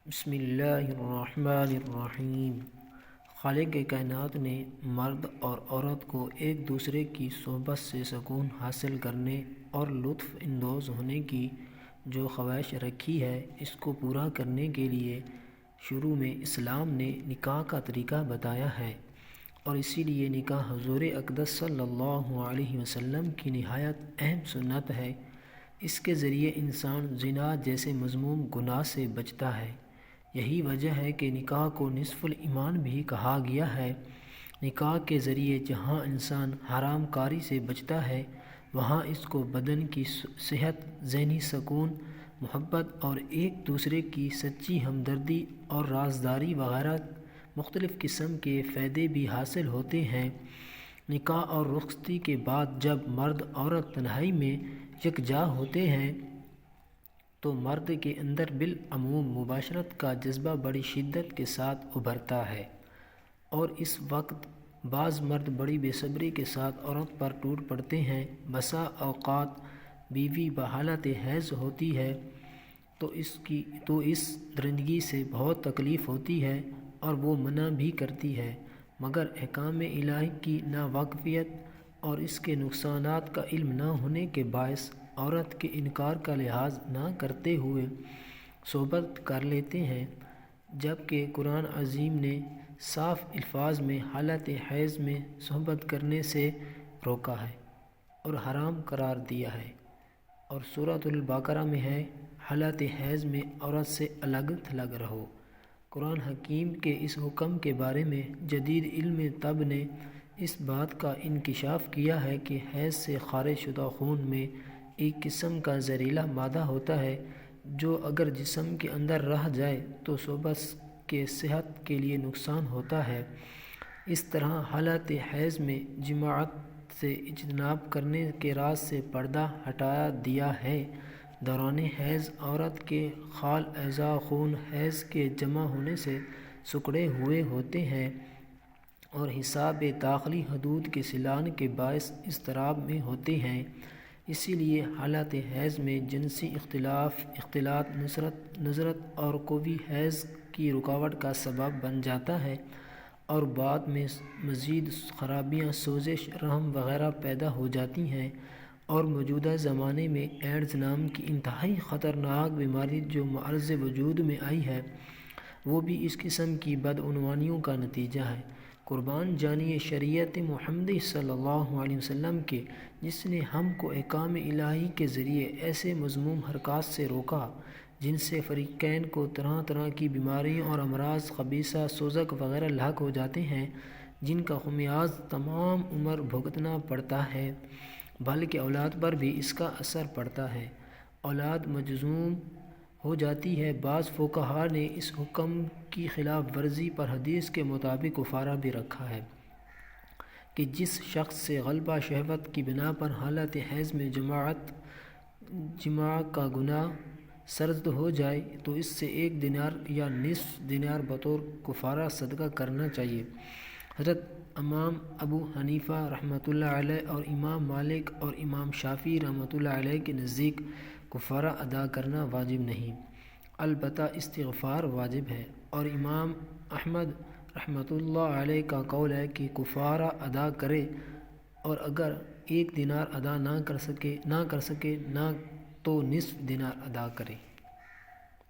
بسم اللہ الرحمن الرحیم۔ خالق کائنات نے مرد اور عورت کو ایک دوسرے کی صحبت سے سکون حاصل کرنے اور لطف اندوز ہونے کی جو خواہش رکھی ہے، اس کو پورا کرنے کے لیے شروع میں اسلام نے نکاح کا طریقہ بتایا ہے، اور اسی لیے نکاح حضور اقدس صلی اللہ علیہ وسلم کی نہایت اہم سنت ہے۔ اس کے ذریعے انسان زنا جیسے مذموم گناہ سے بچتا ہے۔ یہی وجہ ہے کہ نکاح کو نصف الایمان بھی کہا گیا ہے۔ نکاح کے ذریعے جہاں انسان حرام کاری سے بچتا ہے، وہاں اس کو بدن کی صحت، ذہنی سکون، محبت اور ایک دوسرے کی سچی ہمدردی اور رازداری وغیرہ مختلف قسم کے فائدے بھی حاصل ہوتے ہیں۔ نکاح اور رخصتی کے بعد جب مرد عورت تنہائی میں یکجا ہوتے ہیں تو مرد کے اندر بالعموم مباشرت کا جذبہ بڑی شدت کے ساتھ ابھرتا ہے، اور اس وقت بعض مرد بڑی بے صبری کے ساتھ عورت پر ٹوٹ پڑتے ہیں۔ بسا اوقات بیوی بحالت حیض ہوتی ہے تو اس درندگی سے بہت تکلیف ہوتی ہے اور وہ منع بھی کرتی ہے، مگر احکام الہی کی ناواقفیت اور اس کے نقصانات کا علم نہ ہونے کے باعث عورت کے انکار کا لحاظ نہ کرتے ہوئے صحبت کر لیتے ہیں، جبکہ قرآن عظیم نے صاف الفاظ میں حالت حیض میں صحبت کرنے سے روکا ہے اور حرام قرار دیا ہے، اور سورۃ البقرہ میں ہے، حالت حیض میں عورت سے الگ تھلگ رہو۔ قرآن حکیم کے اس حکم کے بارے میں جدید علم طب نے اس بات کا انکشاف کیا ہے کہ حیض سے خارج شدہ خون میں ایک قسم کا زہریلا مادہ ہوتا ہے جو اگر جسم کے اندر رہ جائے تو صحبت کے صحت کے لیے نقصان ہوتا ہے۔ اس طرح حالت حیض میں جماعت سے اجتناب کرنے کے راز سے پردہ ہٹا دیا ہے۔ دوران حیض عورت کے خال اعضاء خون حیض کے جمع ہونے سے سکڑے ہوئے ہوتے ہیں اور حساب داخلی حدود کے سیلان کے باعث اضطراب میں ہوتے ہیں۔ اسی لیے حالت حیض میں جنسی اختلاط نظرت اور قوی حیض کی رکاوٹ کا سبب بن جاتا ہے، اور بعد میں مزید خرابیاں، سوزش، رحم وغیرہ پیدا ہو جاتی ہیں، اور موجودہ زمانے میں ایڈز نام کی انتہائی خطرناک بیماری جو معرض وجود میں آئی ہے، وہ بھی اس قسم کی بدعنوانیوں کا نتیجہ ہے۔ قربان جانیے شریعت محمدی صلی اللہ علیہ وسلم کے، جس نے ہم کو احکام الہی کے ذریعے ایسے مذموم حرکات سے روکا جن سے فریقین کو طرح طرح کی بیماریوں اور امراض خبیثہ، سوزک وغیرہ لاحق ہو جاتے ہیں، جن کا خمیازہ تمام عمر بھگتنا پڑتا ہے، بلکہ اولاد پر بھی اس کا اثر پڑتا ہے، اولاد مجذوم ہو جاتی ہے۔ بعض فقہاء نے اس حکم کی خلاف ورزی پر حدیث کے مطابق کفارہ بھی رکھا ہے کہ جس شخص سے غلبہ شہوت کی بنا پر حالت حیض میں جماع کا گناہ سرزد ہو جائے تو اس سے 1 دینار یا نصف دینار بطور کفارہ صدقہ کرنا چاہیے۔ حضرت امام ابو حنیفہ رحمۃ اللہ علیہ اور امام مالک اور امام شافعی رحمۃ اللہ علیہ کے نزدیک کفارہ ادا کرنا واجب نہیں، البتہ استغفار واجب ہے، اور امام احمد رحمۃ اللہ علیہ کا قول ہے کہ کفارہ ادا کرے، اور اگر 1 دینار ادا نہ کر سکے تو نصف دینار ادا کرے۔